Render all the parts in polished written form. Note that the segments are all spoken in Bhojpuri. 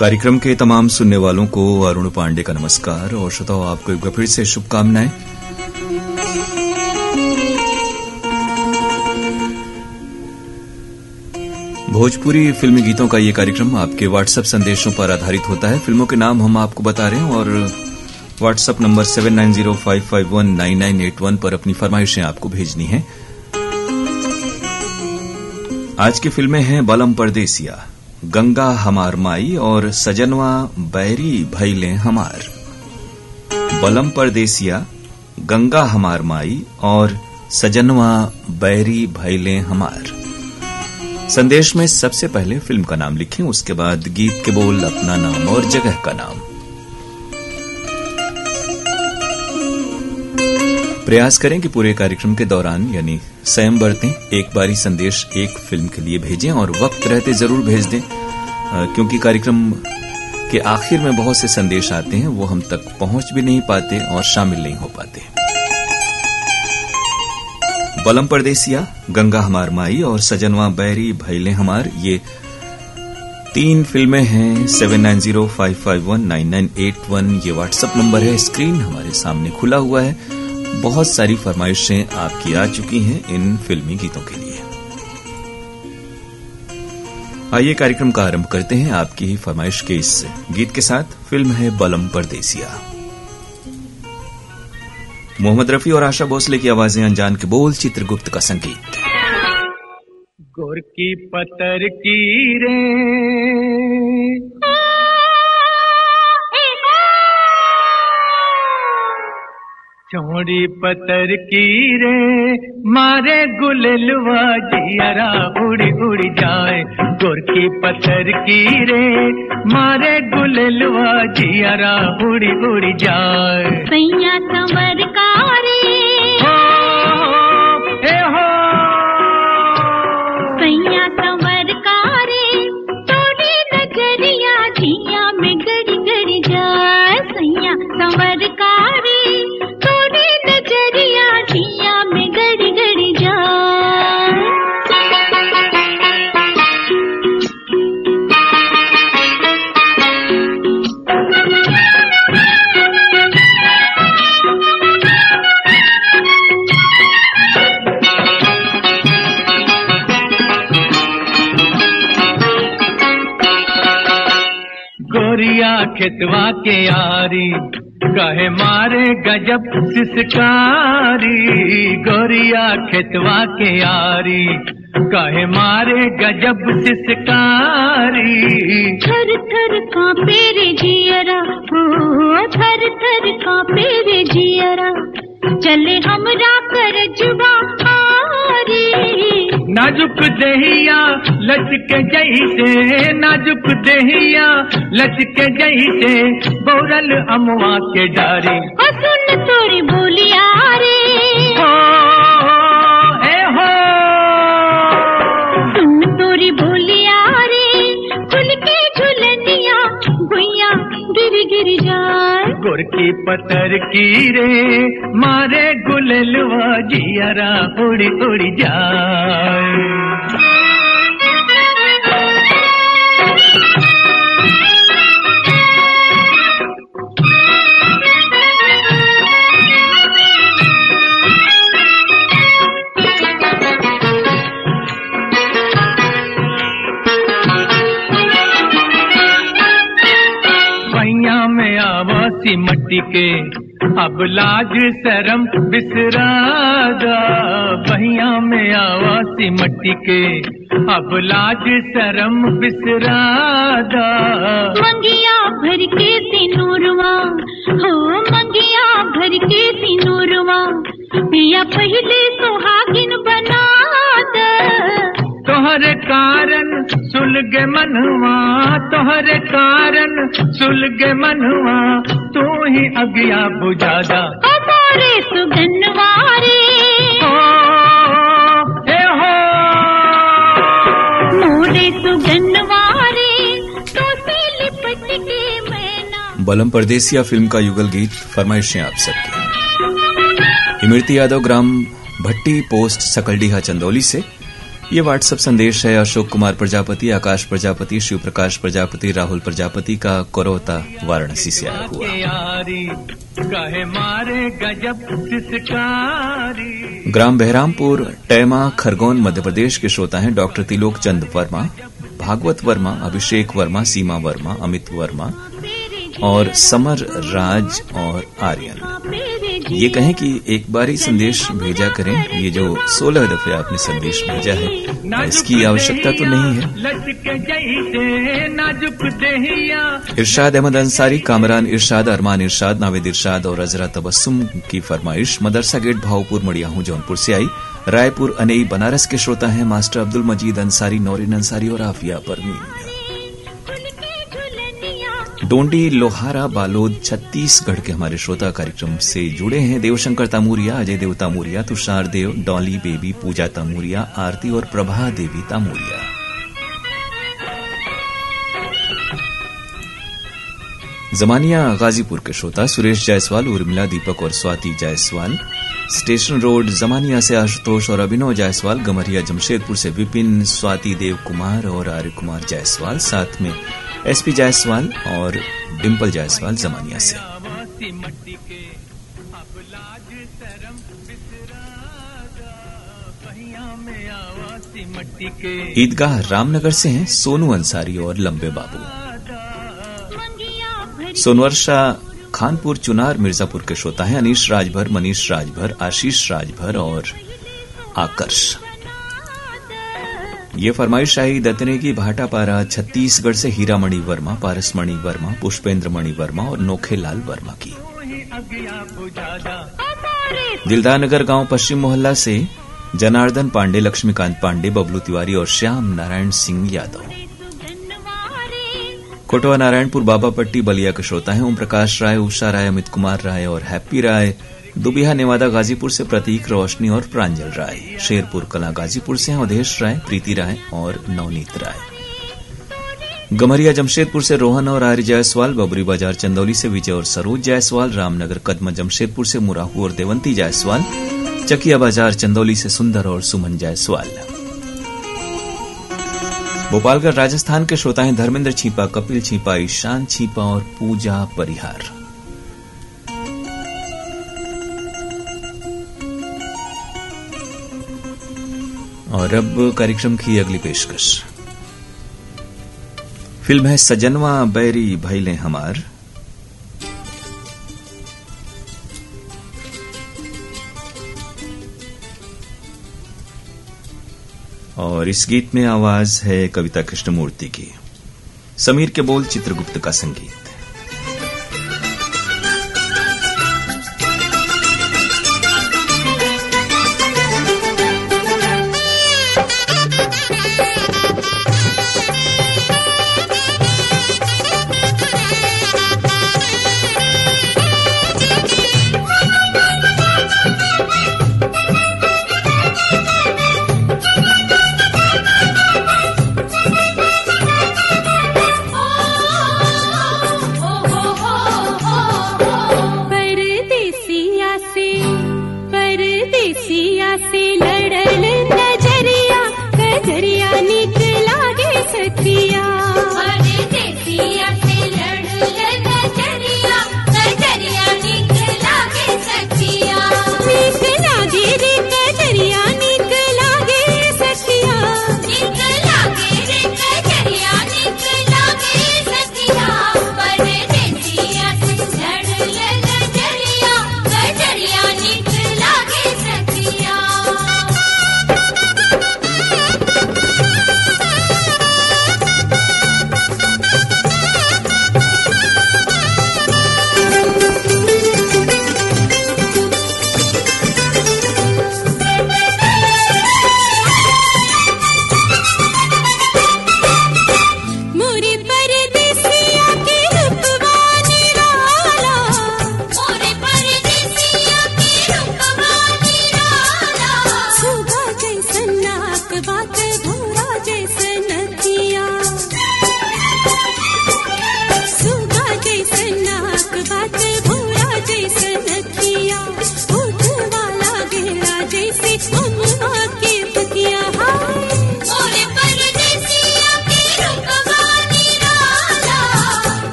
कार्यक्रम के तमाम सुनने वालों को अरुण पांडे का नमस्कार और श्रोताओं आपको एक बार फिर से शुभकामनाएं। भोजपुरी फिल्मी गीतों का ये कार्यक्रम आपके व्हाट्सएप संदेशों पर आधारित होता है। फिल्मों के नाम हम आपको बता रहे हैं और व्हाट्सएप नंबर 7905519981 पर अपनी फरमाइशें आपको भेजनी हैं। आज की फिल्में हैं बलम परदेसिया, गंगा हमार माई और सजनवा बैरी भैले हमार। बलम परदेसिया, गंगा हमार माई और सजनवा बैरी भैले हमार। संदेश में सबसे पहले फिल्म का नाम लिखें, उसके बाद गीत के बोल, अपना नाम और जगह का नाम। प्रयास करें कि पूरे कार्यक्रम के दौरान यानी संयम बरतें, एक बारी संदेश एक फिल्म के लिए भेजें और वक्त रहते जरूर भेज दें, क्योंकि कार्यक्रम के आखिर में बहुत से संदेश आते हैं, वो हम तक पहुंच भी नहीं पाते और शामिल नहीं हो पाते। बलम परदेसिया, गंगा हमार माई और सजनवा बैरी भैले हमार, ये 3 फिल्में हैं। 7905519981 ये व्हाट्सएप नंबर है। स्क्रीन हमारे सामने खुला हुआ है। बहुत सारी फरमाइशें आपकी आ चुकी हैं इन फिल्मी गीतों के लिए। आइए कार्यक्रम का आरंभ करते हैं आपकी ही फरमाइश के इस गीत के साथ। फिल्म है बलम परदेसिया। मोहम्मद रफी और आशा भोसले की आवाजें, अनजान के बोल, चित्रगुप्त का संगीत। गोर की पतर की रे चौड़ी पतर की रे मारे गुललवा जियरा उड़ी उड़ी जाए। गोर की पतर की रे मारे गुललवा जियरा उड़ी उड़ी जाए। सैया संवर कारी हो सैया संवर कारी तोड़ी नजरिया जिया में गड़ी गड़ी जाए। सैया संवर कारी जिया में गड़ी गड़ी जाए। गोरिया खेतवा के यारी कहे मारे गजब सिसकारी। गोरिया खेतवा के यारी कहे मारे गजब सिसकारी। थर थर कांपे रे जियरा, हो थर थर कांपे रे जियरा, चले हमरा कर जुबा हारी। नाजुक देहिया लचके जैसे, नाजुक देहिया लचके जैसे, बौरल अमवा के डारे। सुन तोरी बोलिया रे हो सुन तोरी बोलिया रे, खुल के झुलनिया भुइया गिर गिर जाए। गोर की पतर की रे मारे गुललवा जियरा उड़ी उड़ी जाए। मट्टी के अब लाज शरम बिसरादा। बहिया में आवासी मट्टी के अब लाज शरम बिसरादा। मंगिया भर के सिनूरवा, हो मंगिया भर के सिनूरवा, पिया पहले सुहागिन बना दे। तोहरे कारण सुलगे मनवा, तोहरे कारण सुलगे मनवा, तू ही अगिया बुझादा। हमारे सुगनवारे मोरे सुगनवारे तो से लिपट के मैना। बलम परदेसिया फिल्म का युगल गीत फरमाइशें आप सबकी। इमरती यादव, ग्राम भट्टी पोस्ट सकलडीहा चंदौली से। ये व्हाट्सएप संदेश है अशोक कुमार प्रजापति, आकाश प्रजापति, शिव प्रकाश प्रजापति, राहुल प्रजापति का कोरोता वाराणसी से आया हुआ। ग्राम बहरामपुर, टैमा, खरगोन, मध्य प्रदेश के श्रोता हैं डॉक्टर तिलोक चंद वर्मा, भागवत वर्मा, अभिषेक वर्मा, सीमा वर्मा, अमित वर्मा और समर राज और आर्यन। ये कहें कि एक बार ही संदेश भेजा करें। ये जो 16 दफे आपने संदेश भेजा है इसकी आवश्यकता तो नहीं है। इरशाद अहमद अंसारी, कामरान इरशाद, अरमान इरशाद, नावेद इरशाद और अजरा तबस्सुम की फरमाइश मदरसा गेट भावपुर मड़ियाहू जौनपुर से आई। रायपुर अनई बनारस के श्रोता हैं मास्टर अब्दुल मजीद अंसारी, नौरीन अंसारी और आफिया परवीन। डोंडी, लोहारा, बालोद, छत्तीसगढ़ के हमारे श्रोता कार्यक्रम से जुड़े हैं देवशंकर तामूरिया, अजय देव तामूरिया, तुषार देव, डॉली बेबी, पूजा तामूरिया, आरती और प्रभा देवी तामूरिया। जमानिया गाजीपुर के श्रोता सुरेश जायसवाल, उर्मिला, दीपक और स्वाति जायसवाल। स्टेशन रोड जमानिया से आशुतोष और अभिनव जायसवाल। गमरिया जमशेदपुर से विपिन, स्वाति देव कुमार और आर्य कुमार जायसवाल, साथ में एसपी जायसवाल और डिम्पल जायसवाल जमानिया से। ईदगाह रामनगर से हैं सोनू अंसारी और लंबे बाबू। सोनवर्षा खानपुर, चुनार, मिर्जापुर के श्रोता हैं अनीश राजभर, मनीष राजभर, आशीष राजभर और आकर्ष। ये फरमाइश आई दतने की भाटापारा छत्तीसगढ़ से हीरामणि वर्मा, पारसमणि वर्मा, पुष्पेंद्र मणि वर्मा और नोखेलाल वर्मा की। दिलदार नगर गांव पश्चिम मोहल्ला से जनार्दन पांडे, लक्ष्मीकांत पांडे, बबलू तिवारी और श्याम नारायण सिंह यादव। कोटवा नारायणपुर, बाबापट्टी, बलिया के श्रोता हैं ओम प्रकाश राय, उषा राय, अमित कुमार राय और हैप्पी राय। दुबिहा नेवादा गाजीपुर से प्रतीक, रोशनी और प्रांजल राय। शेरपुर कला गाजीपुर से हैं अवधेश राय, प्रीति राय और नवनीत राय। गमरिया जमशेदपुर से रोहन और आर्य जायसवाल। बबरी बाजार चंदौली से विजय और सरोज जायसवाल। रामनगर कदम जमशेदपुर से मुराहू और देवंती जायसवाल। चकिया बाजार चंदौली से सुंदर और सुमन जायसवाल। भोपालगढ़ राजस्थान के श्रोता हैं धर्मेंद्र छीपा, कपिल छीपा, ईशान छीपा और पूजा परिहार। और अब कार्यक्रम की अगली पेशकश। फिल्म है सजनवा बैरी भैले हमार। और इस गीत में आवाज है कविता कृष्णमूर्ति की, समीर के बोल, चित्रगुप्त का संगीत।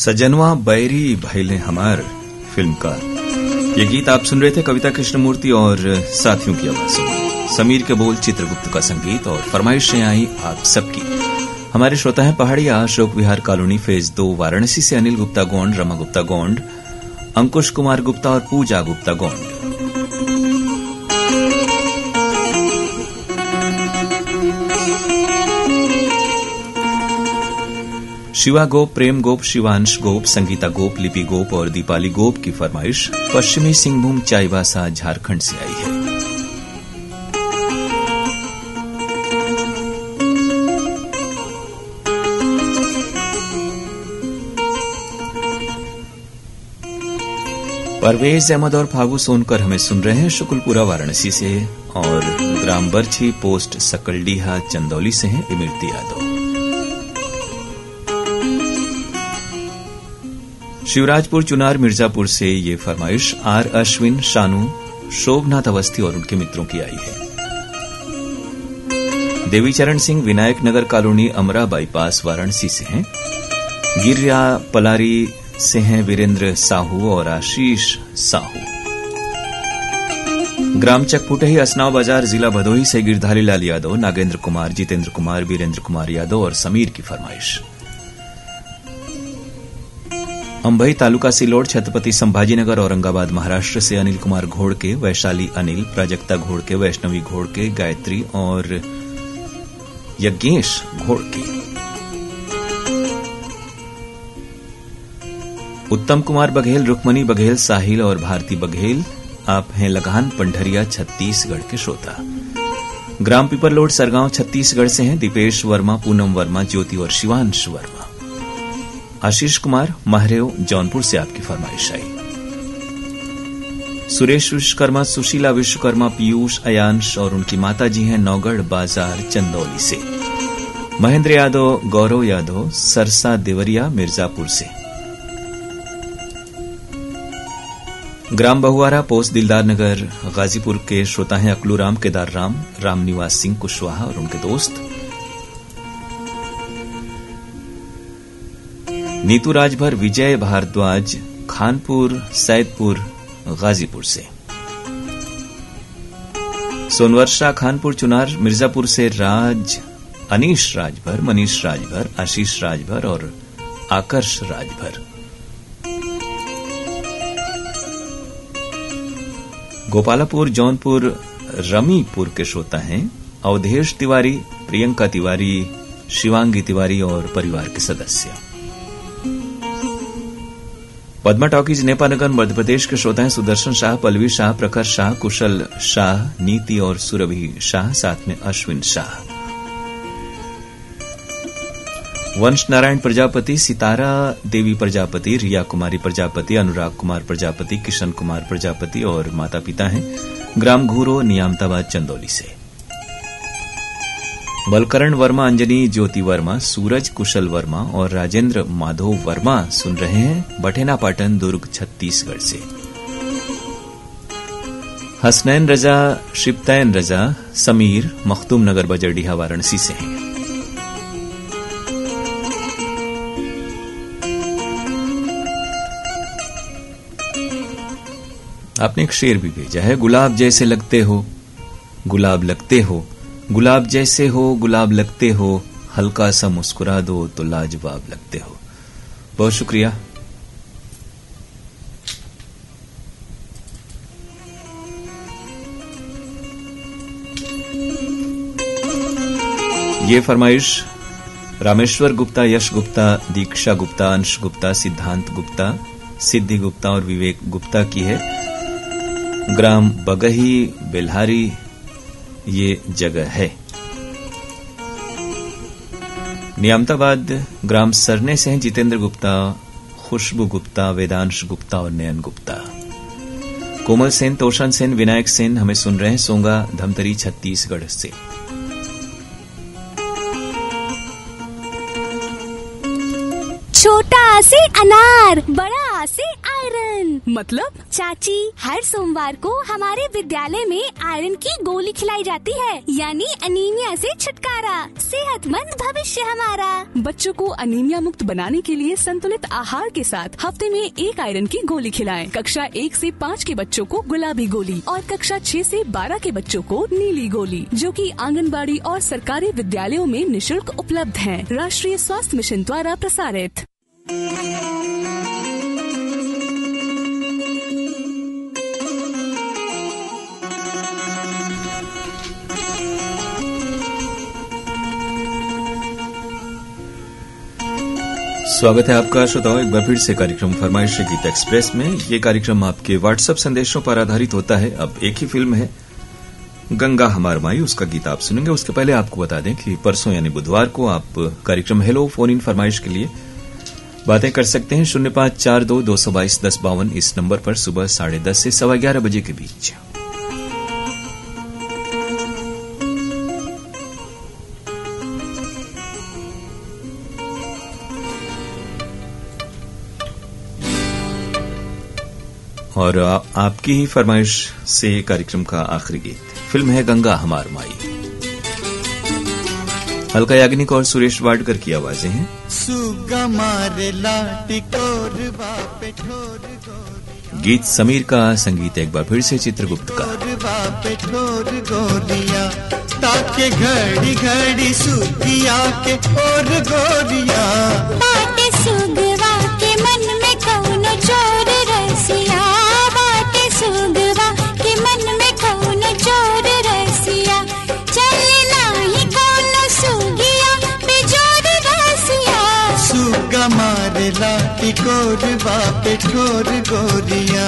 सजनवा बैरी भैले हमार फिल्म का ये गीत आप सुन रहे थे कविता कृष्णमूर्ति और साथियों की आवाजों में। समीर के बोल, चित्रगुप्त का संगीत और फरमाइशें आई आप सबकी। हमारे श्रोता हैं पहाड़िया, अशोक विहार कॉलोनी, फेज 2, वाराणसी से अनिल गुप्ता गोंड, रमा गुप्ता गोंड, अंकुश कुमार गुप्ता और पूजा गुप्ता गोंड। शिवा गोप, प्रेम गोप, शिवांश गोप, संगीता गोप, लिपि गोप और दीपाली गोप की फरमाइश पश्चिमी सिंहभूम चाईबासा झारखंड से आई है। परवेज अहमद और फागू सोनकर हमें सुन रहे हैं शुक्लपुरा वाराणसी से और ग्राम बरछी पोस्ट सकलडीहा चंदौली से हैं इमरती यादव। शिवराजपुर चुनार मिर्जापुर से ये फरमाइश आर अश्विन, शानू, शोभनाथ अवस्थी और उनके मित्रों की आई है। देवीचरण सिंह विनायक नगर कॉलोनी अमरा बाईपास वाराणसी से हैं। गिरिया पलारी से हैं वीरेंद्र साहू और आशीष साहू। ग्राम चकपुटही असनाव बाजार जिला भदोही से गिरधारी लाल यादव, नागेंद्र कुमार, जितेंद्र कुमार, वीरेंद्र कुमार यादव और समीर की फरमाइश। अंबई तालुका सिलोड छत्रपति संभाजीनगर औरंगाबाद महाराष्ट्र से अनिल कुमार घोड़के, वैशाली अनिल, प्राजक्ता घोड़के, वैष्णवी घोड़के, गायत्री और यज्ञेश घोड़के। उत्तम कुमार बघेल, रुक्मणी बघेल, साहिल और भारती बघेल आप हैं लगान पंडरिया छत्तीसगढ़ के श्रोता। ग्राम पिपरलोड सरगांव छत्तीसगढ़ से हैं दीपेश वर्मा, पूनम वर्मा, ज्योति और शिवांश वर्मा। आशीष कुमार महरेव जौनपुर से आपकी फरमाइश आई। सुरेश विश्वकर्मा, सुशीला विश्वकर्मा, पीयूष, अयांश और उनकी माताजी हैं नौगढ़ बाजार चंदौली से। महेंद्र यादव, गौरव यादव, सरसा देवरिया मिर्जापुर से। ग्राम बहुआरा पोस्ट दिलदार नगर गाजीपुर के श्रोता हैं अकलूराम, केदार राम, रामनिवास सिंह कुशवाहा और उनके दोस्त। नीतू राजभर, विजय भारद्वाज, खानपुर, सैदपुर, गाजीपुर से। सोनवर्षा, खानपुर, चुनार, मिर्जापुर से राज, अनीश राजभर, मनीष राजभर, आशीष राजभर और आकर्ष राजभर। गोपालापुर, जौनपुर, रमीपुर के श्रोता हैं अवधेश तिवारी, प्रियंका तिवारी, शिवांगी तिवारी और परिवार के सदस्य। पद्मा टॉकीज, नेपानगर, मध्य प्रदेश के श्रोता हैं सुदर्शन शाह, पल्लवी शाह, प्रखर शाह, कुशल शाह, नीति और सुरभि शाह, साथ में अश्विन शाह। वंश नारायण प्रजापति, सितारा देवी प्रजापति, रिया कुमारी प्रजापति, अनुराग कुमार प्रजापति, किशन कुमार प्रजापति और माता पिता हैं ग्राम घूरो, नियामताबाद चंदौली से। बलकरण वर्मा, अंजनी ज्योति वर्मा, सूरज कुशल वर्मा और राजेंद्र माधव वर्मा सुन रहे हैं बठेना पाटन, दुर्ग छत्तीसगढ़ से। हसनैन रजा, शिप्तैन रजा, समीर, मखदूम नगर बजरडीहा वाराणसी से हैं। आपने एक शेर भी भेजा है, गुलाब जैसे लगते हो, गुलाब लगते हो, गुलाब जैसे हो, गुलाब लगते हो, हल्का सा मुस्कुरा दो तो लाजवाब लगते हो। बहुत शुक्रिया। ये फरमाइश रामेश्वर गुप्ता, यश गुप्ता, दीक्षा गुप्ता, अंश गुप्ता, सिद्धांत गुप्ता, सिद्धि गुप्ता और विवेक गुप्ता की है। ग्राम बगही बेल्हारी ये जगह है। नियामताबाद ग्राम सरने से हैं जितेंद्र गुप्ता, खुशबू गुप्ता, वेदांश गुप्ता और नयन गुप्ता। कोमल सेन, तोशन सेन, विनायक सेन हमें सुन रहे हैं सोंगा धमतरी छत्तीसगढ़ से। छोटा से अनार, बड़ा से आयरन, मतलब चाची, हर सोमवार को हमारे विद्यालय में आयरन की गोली खिलाई जाती है, यानी अनीमिया से छुटकारा, सेहतमंद भविष्य हमारा। बच्चों को अनीमिया मुक्त बनाने के लिए संतुलित आहार के साथ हफ्ते में 1 आयरन की गोली खिलाएं। कक्षा 1 से 5 के बच्चों को गुलाबी गोली और कक्षा 6 से 12 के बच्चों को नीली गोली, जो कि आंगनबाड़ी और सरकारी विद्यालयों में निशुल्क उपलब्ध है। राष्ट्रीय स्वास्थ्य मिशन द्वारा प्रसारित। स्वागत है आपका श्रोताओं एक बार फिर से कार्यक्रम फरमाइश गीत एक्सप्रेस में। ये कार्यक्रम आपके व्हाट्सएप संदेशों पर आधारित होता है। अब एक ही फिल्म है गंगा हमार माई, उसका गीत आप सुनेंगे। उसके पहले आपको बता दें कि परसों यानी बुधवार को आप कार्यक्रम हेलो फोन इन फरमाइश के लिए बातें कर सकते हैं 0542-222-1052 इस नंबर पर सुबह 10:30 से 11:15 बजे के बीच। और आपकी ही फरमाइश से कार्यक्रम का आखिरी गीत, फिल्म है गंगा हमार माई। अलका याग्निक और सुरेश वाडकर की आवाजें हैं। गीत समीर का, संगीत एक बार फिर से चित्रगुप्त का। ताके घड़ी घड़ी सुगिया के और गोरिया, बाटे सुगवा के मन में कौनो चोर रसिया, बाटे सुगवा के मन में कौनो चोर रसिया, चले नाही कौनो सुगिया बेजोर रसिया। सुगा मारे लाठी कोरबा पे ठोर गोरिया।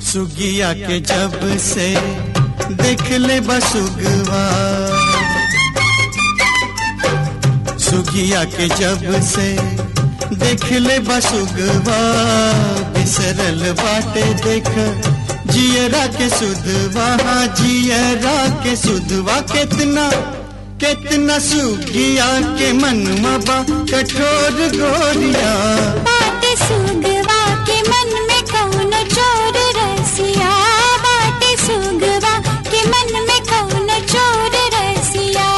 सुगिया के जब से देख ले बसुगवा, सुगिया के जब से देख ले बसुगवा, बिसरल बाटे देख जियरा के सुधवा, जियरा के सुधवा। कितना कितना सुगिया के मनवा बा कठोर गोरिया, बाटे सुगवा के मन में कौनो चोर रसिया, बाटे सुगवा के मन में कौनो चोर रसिया।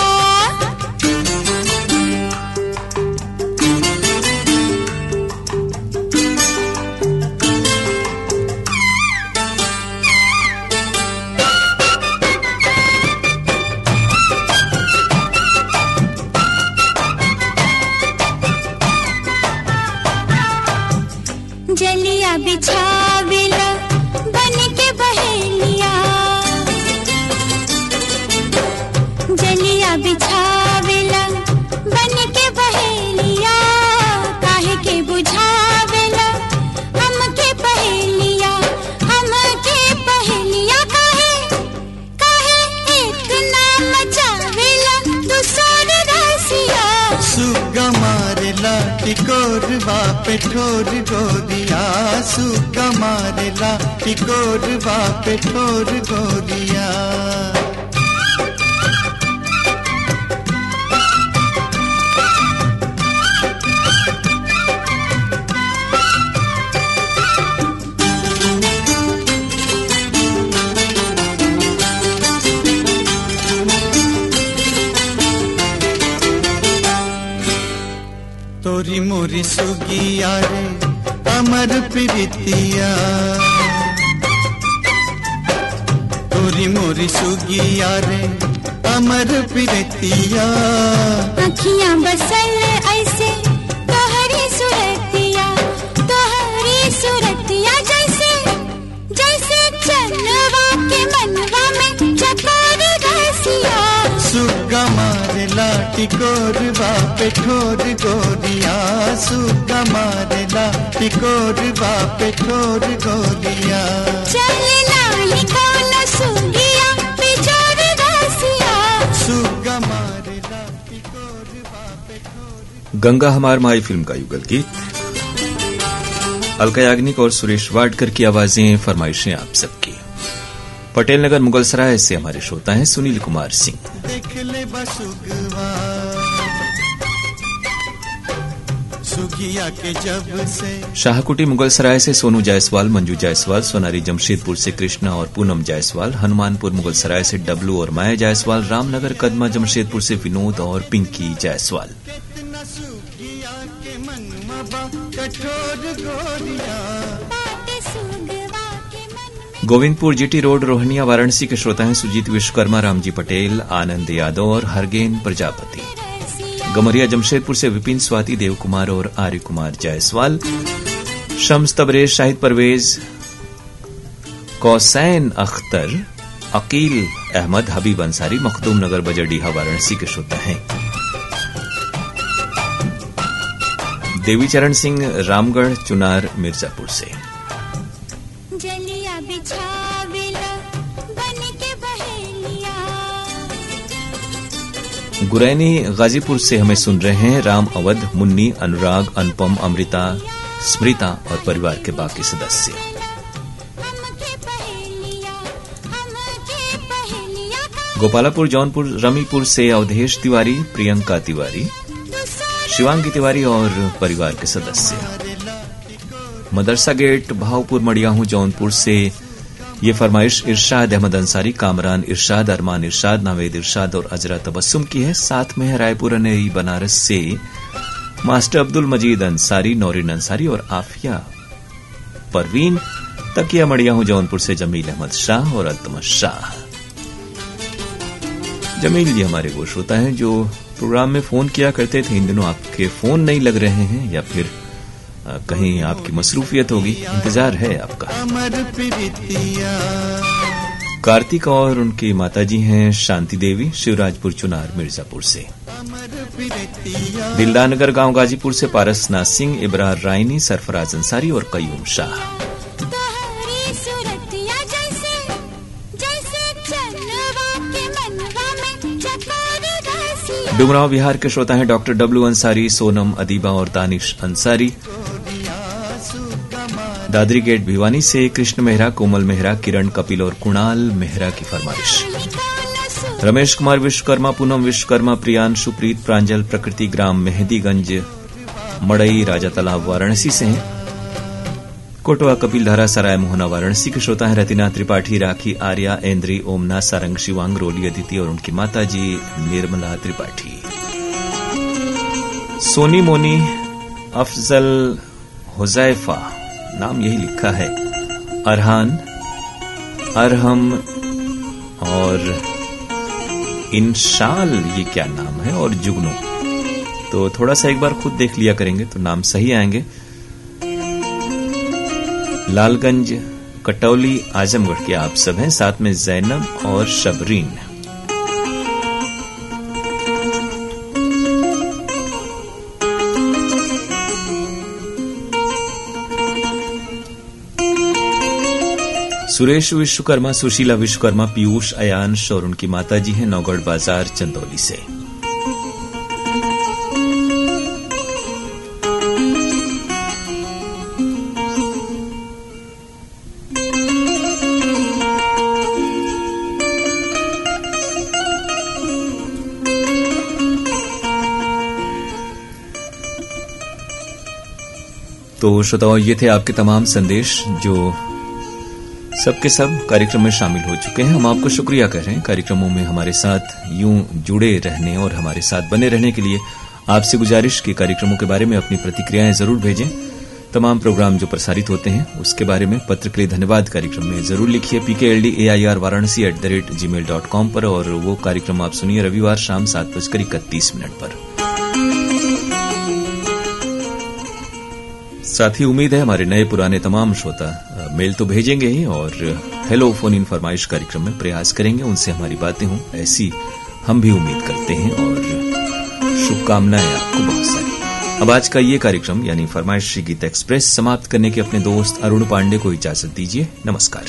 जलिया बिछावेला बन के बहेलिया, जलिया बिछावेला बन के बहेलिया, काहे के बुझावेला हमके पहेलिया, हमके पहेलिया। काहे काहे एक नाम मचावेला दूसर रसिया। सुगा मारे लाठी कोरबा पे ठोर गोरिया, सुगा मारे लाठी कोरबा पे ठोर गोरिया। तोरी मोरी सुगिया रे अमर प्रीतिया, तोरी मोरी सुगिया रे अमर प्रीतिया। अखियां बसल ऐसे तोहरी सुरतिया, तोहरी सुरतिया, जैसे जैसे चनवा के मनवा में चकोर रसिया। सुगा मारे लाठी कोरबा पे ठोर गोरिया, सुगा मारे लाठी कोरबा पे ठोर गोरिया। चले नाही कौनो सुगिया बेजोर रसिया, सुगा मारे लाठी कोरबा पे ठोर। गंगा हमार माई फिल्म का युगल गीत, अलका याग्निक और सुरेश वाडकर की आवाजें, फरमाइशें आप सबकी। पटेल नगर मुगलसराय से हमारे श्रोता हैं सुनील कुमार सिंह। शाहकुटी मुगलसराय से सोनू जायसवाल, मंजू जायसवाल, सोनारी जमशेदपुर से कृष्णा और पूनम जायसवाल, हनुमानपुर मुगलसराय से डब्लू और माया जायसवाल, रामनगर कदमा जमशेदपुर से विनोद और पिंकी जायसवाल। गोविंदपुर जीटी रोड रोहनिया वाराणसी के श्रोता हैं सुजीत विश्वकर्मा, रामजी पटेल, आनंद यादव और हरगेन प्रजापति। गमरिया जमशेदपुर से विपिन, स्वाति, देव कुमार और आर्य कुमार जायसवाल। शम्स तबरेज, शाहिद परवेज, कौसैन अख्तर, अकील अहमद, हबीब अंसारी, मखदूम नगर बजरडीहा वाराणसी के श्रोता हैं। देवीचरण सिंह, रामगढ़ चुनार मिर्जापुर से। गुरैनी गाजीपुर से हमें सुन रहे हैं राम अवध, मुन्नी, अनुराग, अनुपम, अमृता, स्मृता और परिवार के बाकी सदस्य। गोपालापुर, जौनपुर, रमीपुर से अवधेश तिवारी, प्रियंका तिवारी, शिवांगी तिवारी और परिवार के सदस्य। मदरसा गेट, भावपुर, मड़ियाहू, जौनपुर से ये फरमाइश इरशाद अहमद अंसारी, कामरान इरशाद, अरमान इरशाद, नावेद इरशाद और अजरा तबस्सुम की है। साथ में है रायपुर नई बनारस से मास्टर अब्दुल मजीद अंसारी, नौरीन अंसारी और आफिया परवीन। तकिया मड़ियाहू, जौनपुर से जमील अहमद शाह और अल्तमश शाह। जमील जी हमारे वो श्रोता हैं जो प्रोग्राम में फोन किया करते थे, इन दिनों आपके फोन नहीं लग रहे हैं या फिर कहीं आपकी मसरूफियत होगी, इंतजार है आपका। कार्तिक और उनकी माताजी हैं शांति देवी, शिवराजपुर चुनार मिर्जापुर से। दिलदानगर गांव गाजीपुर से पारसनाथ सिंह, इब्रार रायनी, सरफराज अंसारी और कयूम शाह। डुमराव बिहार के श्रोता हैं डॉक्टर डब्लू अंसारी, सोनम, अदीबा और दानिश अंसारी। दादरी गेट भिवानी से कृष्ण मेहरा, कोमल मेहरा, किरण, कपिल और कुणाल मेहरा की फरमाइश। रमेश कुमार विश्वकर्मा, पूनम विश्वकर्मा, प्रियांशु, प्रीत, प्रांजल, प्रकृति ग्राम मेहदीगंज, मड़ई, राजा तालाब वाराणसी से हैं। कोटवा, कपिलधारा, सराय मोहना वाराणसी के श्रोता हैं रतिना त्रिपाठी, राखी, आर्या, ऐन्द्री, ओमना, सारंग, शिवांग, रोली, अदिति और उनकी माताजी निर्मला त्रिपाठी। सोनी, मोनी, अफजल, हुजैफा, नाम यही लिखा है, अरहान, अरहम और इंशाल, ये क्या नाम है, और जुगनू। तो थोड़ा सा एक बार खुद देख लिया करेंगे तो नाम सही आएंगे। लालगंज, कटौली, आजमगढ़ के आप सब हैं। साथ में जैनब और शबरीन। सुरेश विश्वकर्मा, सुशीला विश्वकर्मा, पीयूष, अयांश और उनकी माताजी हैं नौगढ़ बाजार चंदौली से। तो श्रोताओं, ये थे आपके तमाम संदेश जो सबके सब कार्यक्रम में शामिल हो चुके हैं। हम आपको शुक्रिया कह रहे हैं कार्यक्रमों में हमारे साथ यूं जुड़े रहने और हमारे साथ बने रहने के लिए। आपसे गुजारिश कि कार्यक्रमों के बारे में अपनी प्रतिक्रियाएं जरूर भेजें। तमाम प्रोग्राम जो प्रसारित होते हैं उसके बारे में पत्र के लिए धन्यवाद कार्यक्रम में जरूर लिखिए PKLDAIR varanasi@gmail.com पर, और वो कार्यक्रम आप सुनिए रविवार शाम 7:31 पर। साथ ही उम्मीद है हमारे नए पुराने तमाम श्रोता मेल तो भेजेंगे ही और हेलो फोन इन फरमाइश कार्यक्रम में प्रयास करेंगे उनसे हमारी बातें हों, ऐसी हम भी उम्मीद करते हैं और शुभकामनाएं आपको बहुत सारी। अब आज का ये कार्यक्रम यानी फरमाइशी गीत एक्सप्रेस समाप्त करने के अपने दोस्त अरुण पांडे को इजाजत दीजिए। नमस्कार।